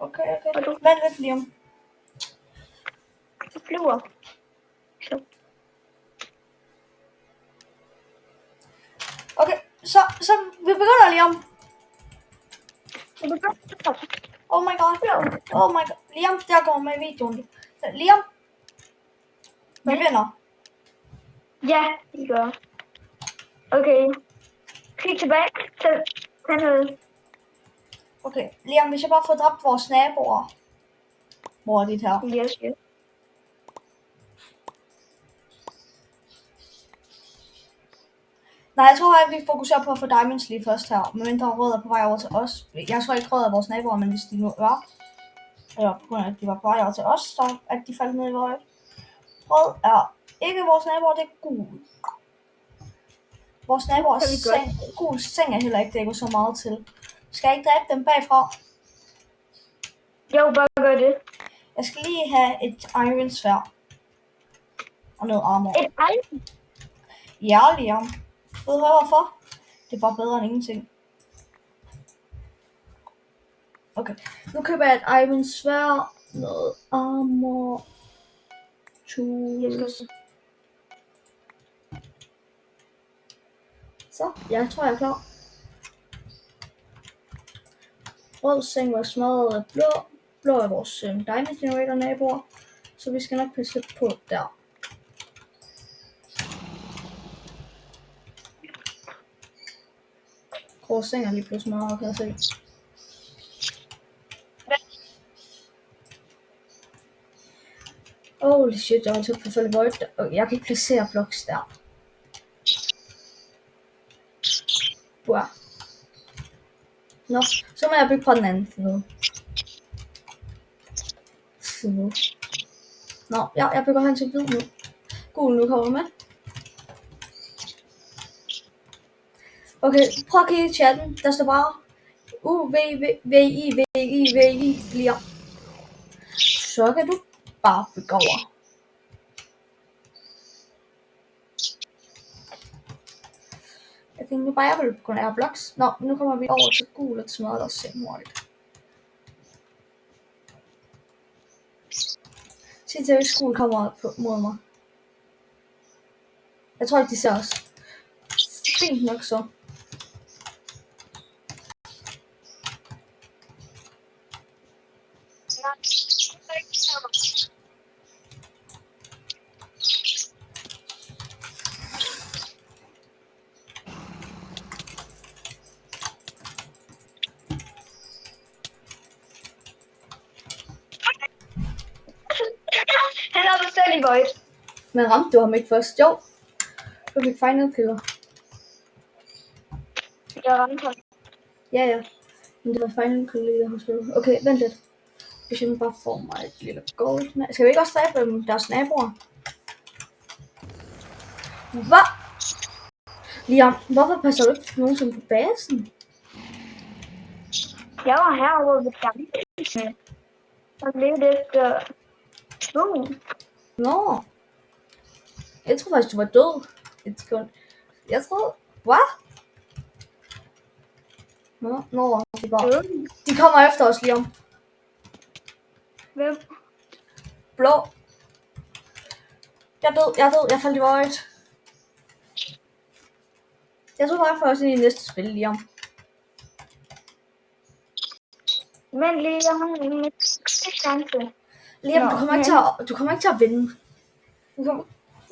Okay. Og du? Vent lidt, Liam. Du flyver. Okay, så vi begynder, Liam. Oh my god. Liam, der går med videoen. Liam. Vi vinder. Ja, det gør. Okay. Kig tilbage. Tag noget. Okay, Liam, hvis jeg bare får dræbt vores naboer. Hvor er dit her? Yes. Nej, jeg tror at vi fokuserer på at få diamonds lige først her. Medmindre rød er på vej over til os. Jeg tror ikke rød er vores naboer, men hvis de nu var. Eller på grund af, at de var på vej over til os, så at de faldt ned i rød. Rød er ikke vores naboer, det er gul. Vores naboer gul seng er heller ikke dækket så meget til. Skal jeg ikke dræbe dem bagfra? Jo, bare gør det. Jeg skal lige have et iron sværd. Og noget armor. Et iron? Ja, Liam. Ved du hvorfor? Det er bare bedre end ingenting. Okay, nu køber jeg et iron sværd. Noget armor. Tools. Så, jeg tror jeg er klar. Rød seng var smadret af blå. Blå er vores diamond generator naboer. Så vi skal nok passe på der. Grå seng er lige pludselig smadret, kan jeg se. Holy shit, jeg var tæt på Fælde Void. Jeg kan ikke placere blocks der. Wow. Nå, så må jeg bygge på den anden side. Nå, jeg bygger hen til hvid nu. Gul nu kommer med. Okay, prøv at kigge i chatten. Der står bare UVVIVIVI bliver. Så kan du bare bygge over. Jeg tænkte nu bare, jeg vil kunne lære blocks. Nå, nu kommer vi over til gul og smadrer os selv hurtigt. Sig til, hvis gul kommer mod mig. Jeg tror ikke, de ser os. Fint nok så. Han er på selv i Void. Men ramte du ham ikke først? Jo. Du fik final killer. Jeg ramte ham. Ja. Men det var final killer, jeg har spillet. Okay, vent lidt. Hvis jeg nu bare får mig et lille gold. Skal vi ikke også dræbe dem, deres naboer? Hvad? Liam, hvorfor passer du ikke nogensinde på basen? Jeg var herovre ved campingen. Og blev lidt Nå. Jeg tror faktisk, du var død. Et sekund. Jeg troede... Hvad? Nå, de bare... De kommer efter os, Liam. Hvem? Blå. Jeg er død. Jeg faldt i void. Jeg tror bare for os i næste spil, Liam. Men lige, jeg har en chance. Liam, du kommer ikke til at vinde.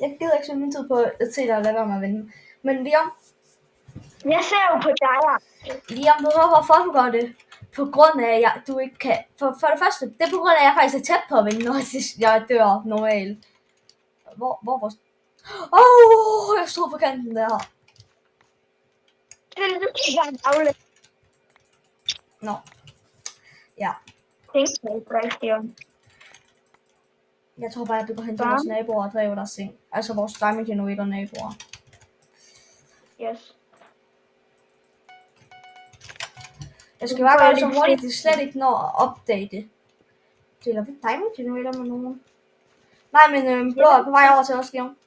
Jeg gider ikke så min tid på at se dig og lade være med at vinde. Men Liam... Jeg ser jo på dig. Liam, ved du hvorfor du gør det? På grund af, at du ikke kan... For det første, det er på grund af, at jeg faktisk er tæt på at vinde, når jeg dør normalt. Hvor... jeg stod på kanten der. Nå. Ja. Jeg tror bare, at du går hen til vores naboer og driver deres seng. Altså vores diamond generator naboer. Yes. Jeg skal bare gøre det så hurtigt, det slet ikke når at opdage det. Deler vi diamond generator med nogen? Nej, men blå er på vej over til os, Liam.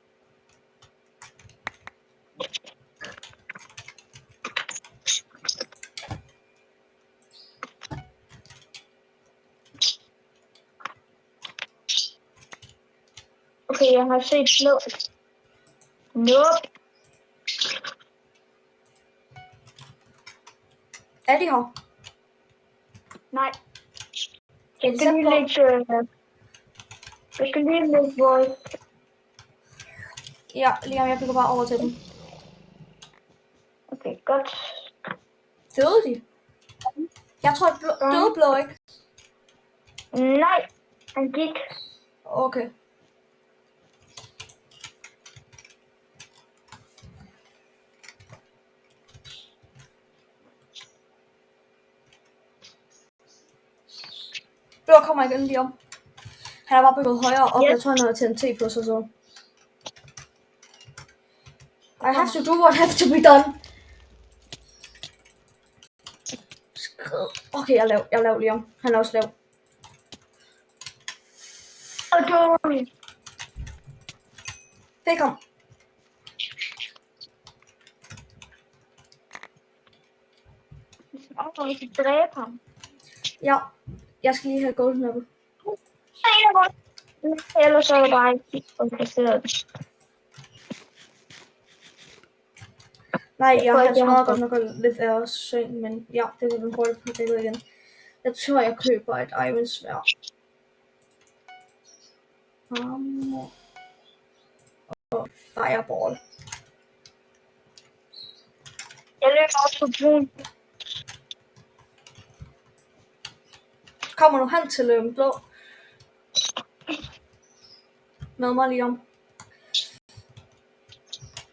Okay, jeg har set blå. Nope. Er de her? Nej. Er Jeg de skal tæt lige på? lægge vores... Ja, Liam, jeg bygger bare over til dem. Okay, godt. Døde de? Jeg tror, døde blå, ikke? Nej, han gik. Okay. Blå kommer igen lige om. Han er bare bygget højere op. Yes. Jeg tror, han har TNT på sig så. I have to do what have to be done. Okay, jeg er lav lige om. Han er også lav. Okay. Det kom. Jeg skal dræbe ham. Ja, jeg skal lige have golden apple. Ellers er det bare ikke kompliceret. Nej, jeg har ikke, smadret godt nok lidt af syng, men ja, det vil den hurtigt på det igen. Jeg tror, jeg køber et iron sværd. Og fireball. Jeg løber også på brun. Kommer nu hen til blå. Med mig lige om.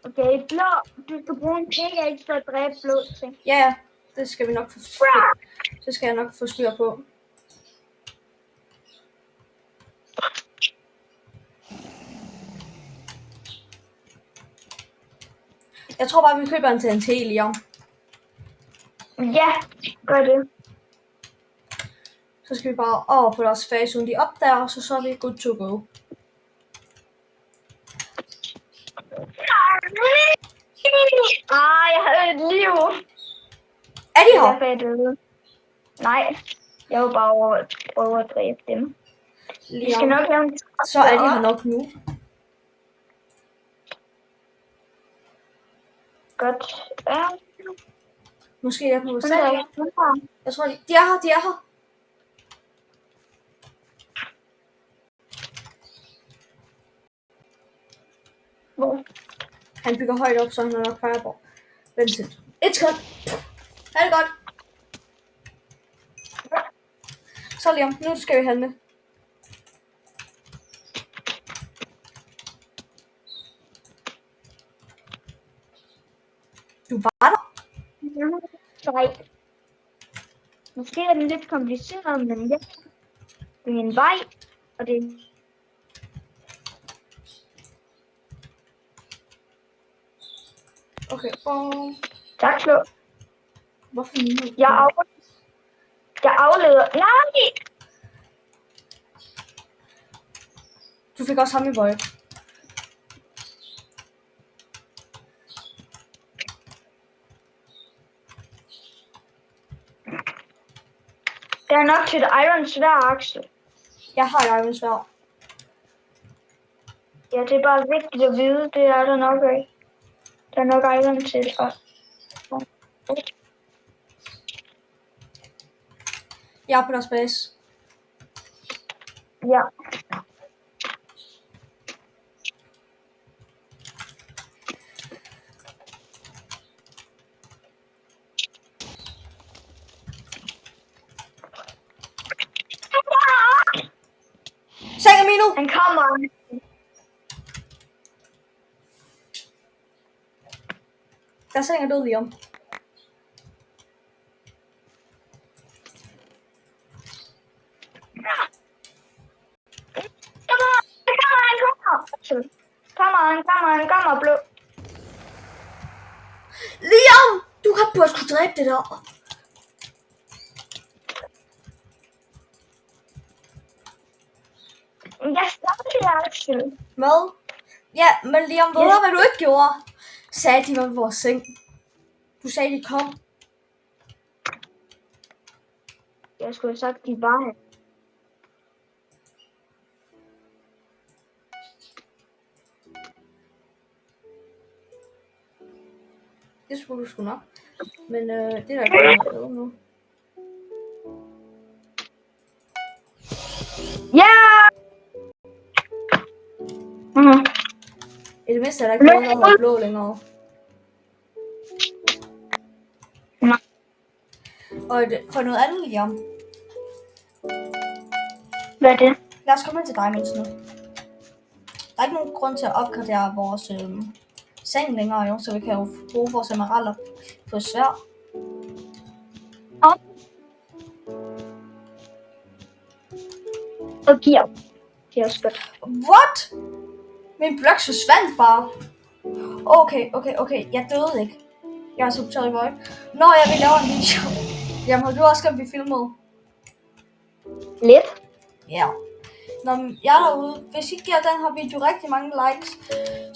Okay, blå. Du skal bruge en penge ikke for at dræbe blå ting. Ja, det skal vi nok få. Det skal jeg nok få styr på. Jeg tror bare, vi køber en TNT lige om. Ja, gør det. Så skal vi bare over på deres fase, de op der, og så er vi good to go. Jeg havde et liv. Er de her? Det nej, jeg var bare over at dræbe dem. Vi skal nok lave en... Så er de her nok nu. Godt. Ja. Måske er på USA. Jeg tror, de er her. Hvor? Han bygger højt op, så han har nok fireball. Vent lidt. Et sekund. Ha' det godt. Så Liam, nu skal vi handle. Du var der? Nej. Måske er det lidt kompliceret, men ja. Det er en vej, og det... Okay, bom. Tak, Slå. Hvorfor nu? Jeg afleder... Nej! Du fik også ham i void. Der er nok til et iron sværd, Axel. Jeg har et iron sværd. Ja, det er bare vigtigt at vide, det er der nok ikke. Der er nok iron til. Jeg er på deres base. Ja. Seng Amino! Han kommer. Der seng er død lige om. Kom on, blå. Liam! Du burde kunne dræbe det der. Jeg startede, Axel. Hvad? Ja, men Liam, ved du, hvad du ikke gjorde? Sagde de var ved vores seng. Du sagde, de kom. Jeg skulle have sagt, de var her. skulle du sgu nok. Men det er der ikke noget nu. Ja! Mm. I det mindste er der ikke noget, der hedder blå længere. Nej. Og for noget andet, Liam. Hvad er det? Lad os komme ind til Diamonds nu. Der er ikke nogen grund til at opgradere vores seng længere, jo, så vi kan jo bruge vores emeralder på sværd. Og giver. Det er også godt. What? Min blok forsvandt bare. Okay. Jeg døde ikke. Jeg er så sorry, boy. Nå, jeg vil lave en video. Jamen, har du også skal blive filmet? Lidt. Ja. Når jeg er derude, hvis I giver den her video rigtig mange likes,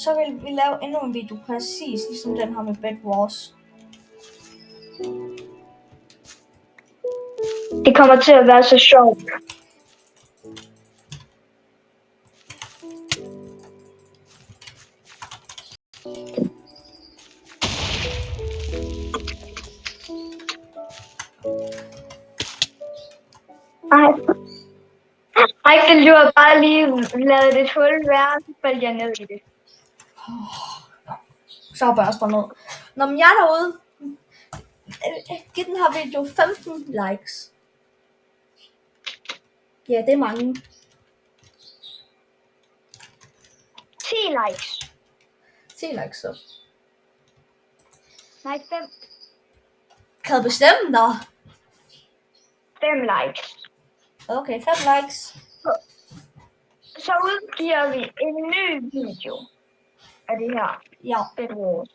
så vil vi lave endnu en video præcis ligesom den her med Bed Wars. Det kommer til at være så sjovt. Ej, du har bare lige lavet et hul være, så faldt jeg ned i det. Så hopper jeg også bare ned. Når jeg er derude, giv den her video 15 likes. Ja, det er mange. 10 likes. 10 likes så. Nej, 5. Kan du bestemme dig? 5 likes. Okay, 5 likes. Så udgiver vi en ny video af det her. Ja. Bed Wars.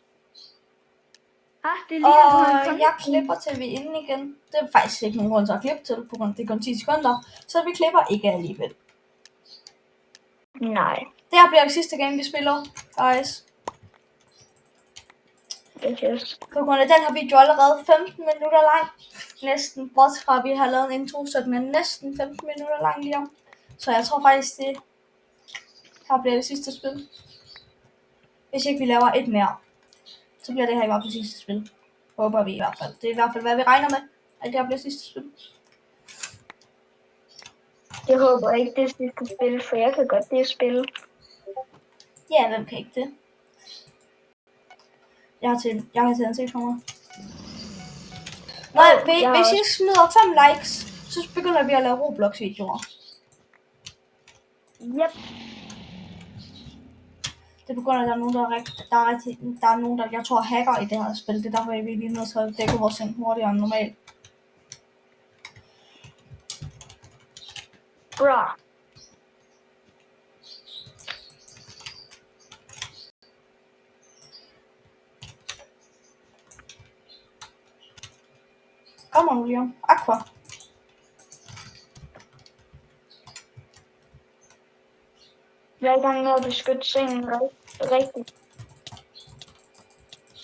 Det Og jeg klipper til vi er inde igen. Det er faktisk ikke nogen grund til at klippe til, på grund af det kun 10 sekunder. Så vi klipper ikke alligevel. Nej. Det her bliver det sidste game, vi spiller, guys. Yes. På grund af den her video allerede 15 minutter lang. Næsten. Bortset fra, at vi har lavet en intro, så den er næsten 15 minutter lang lige om. Så jeg tror faktisk, det her bliver det sidste spil. Hvis ikke vi laver et mere, så bliver det her i hvert fald sidste spil. Håber vi i hvert fald. Det er i hvert fald, hvad vi regner med, at det her bliver sidste spil. Jeg håber ikke, det er sidste spil, for jeg kan godt det spil. Ja, hvem kan ikke det? Jeg har til en se for mig. Nej, hvis I smider 5 likes, så begynder vi at lave Roblox-videoer. Yep. Det er på grund af, at der er nogen, der er nogen, der jeg tror hacker i det her spil. Det er derfor, vi lige nødt til at dække vores seng hurtigere end normalt. Bra. Kommer nu, Liam. Aqua. Jeg er i gang med at beskytte sengen rigtigt.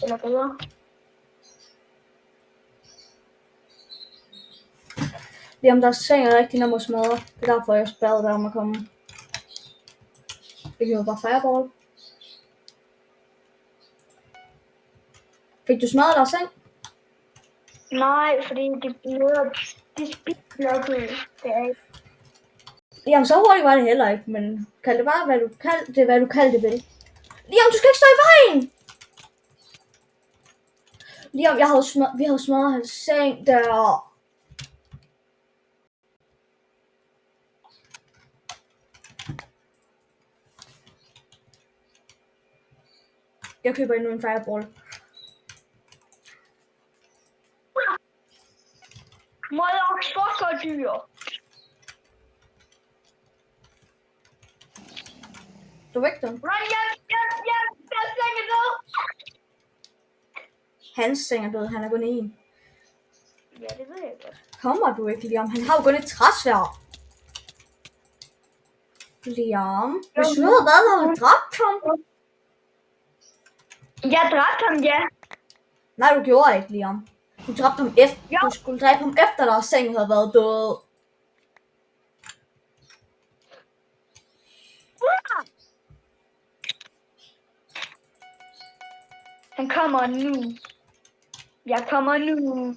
Eller bedre. Liam, der er sengen rigtig nem at smadre. Det er derfor, jeg spærrede der om at komme. Det kan jo bare fireball. Fik du smadret deres seng? Nej, fordi de spidblokkede. Det er ikke. Liam, så hurtigt var det heller ikke, men kald det bare, hvad du kaldte det vil. Liam, du skal ikke stå i vejen! Liam, vi havde smadret hans seng der. Jeg køber endnu en fireball. Motherfucker-dyr. Du væk dem. Run, jeg seng er død. Hans seng er død, han er kun en. Ja, det ved jeg godt. Kommer du ikke, Liam? Han har jo kun et træsværd. Liam, hvis du havde været der, havde du dræbt ham. Jeg dræbte ham, ja. Nej, du gjorde ikke, Liam. Du dræbte ham efter. Ja. Du skulle dræbe ham efter, deres seng havde været død. Han kommer nu. Jeg kommer nu.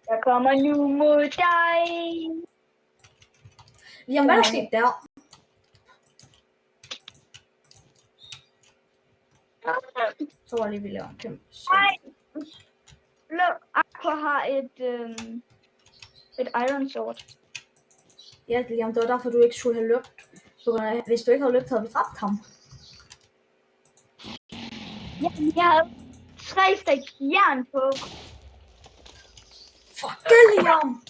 Jeg kommer nu mod dig. Liam, hvad er der sket der? Så var lige, vi laver en kæmpe. Nej. Aqua har et Iron Sword. Ja, Liam, det var derfor, du ikke skulle have løbet. Hvis du ikke havde løbet, havde vi dræbt ham. Jeg havde 3 stik jern på. Fuck det, Liam!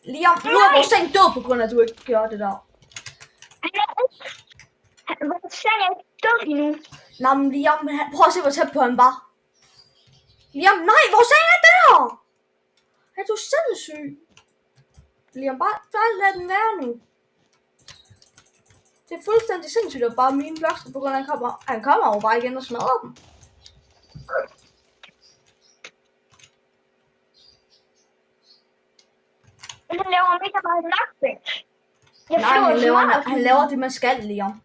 Liam, nu er vores seng død på grund af, at du ikke gjorde det der. Vores seng er ikke død endnu. Nå, men Liam, prøv at se, hvor tæt på han var. Liam, nej, vores seng er der! Er du sindssyg? Liam, bare lad den være nu. Det er fuldstændig sindssygt, at bare mine blokster på grund af, han kommer jo bare igen og smadrer dem. Han laver mega meget knockback. Nej, han laver det, man skal, Liam.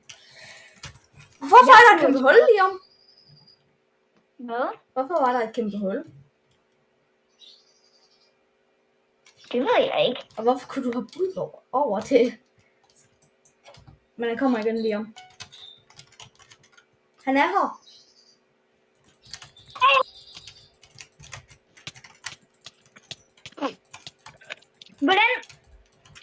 Hvorfor er der et kæmpe hul, Liam? Hvad? Hvorfor var der et kæmpe hul? Det ved jeg ikke. Og hvorfor kunne du have budt over til? Men han kommer igen, Liam. Han er her. Hvordan?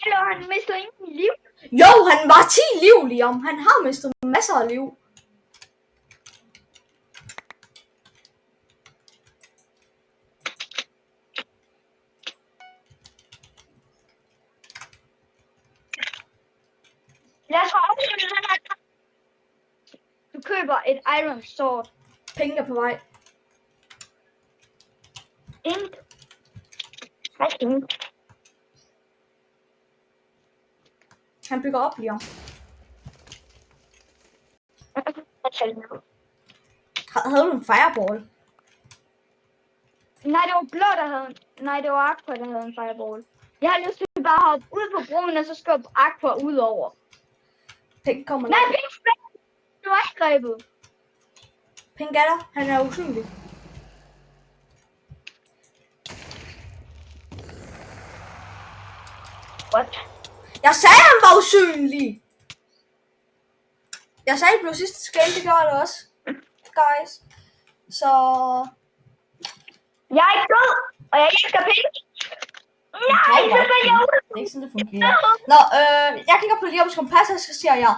Eller han mister ingen liv? Jo, han var 10 liv, Liam. Han har mistet masser af liv. Jeg tror også, at du køber et Iron Sword. Penge er på vej. Ingen. Hvad Han bygger op, Liam. Havde du en fireball? Nej, det var blå, der havde. Nej, det var Aqua, der havde en fireball. Jeg har lyst til bare at hoppe ud på broen, og så skubbe Aqua ud over. Penge kommer Nej, der. Pink, du er ikke grebet. Penge er der. Han er usynlig. What? Jeg sagde, han var usynlig. Jeg sagde, det blev sidste skæld, det gjorde det også. Guys. Så... Jeg er ikke død, og jeg elsker Pink. Nej, så går jeg ud. Det er ikke sådan, det fungerer. Nå, jeg kigger på Liams kompas, og så siger jeg,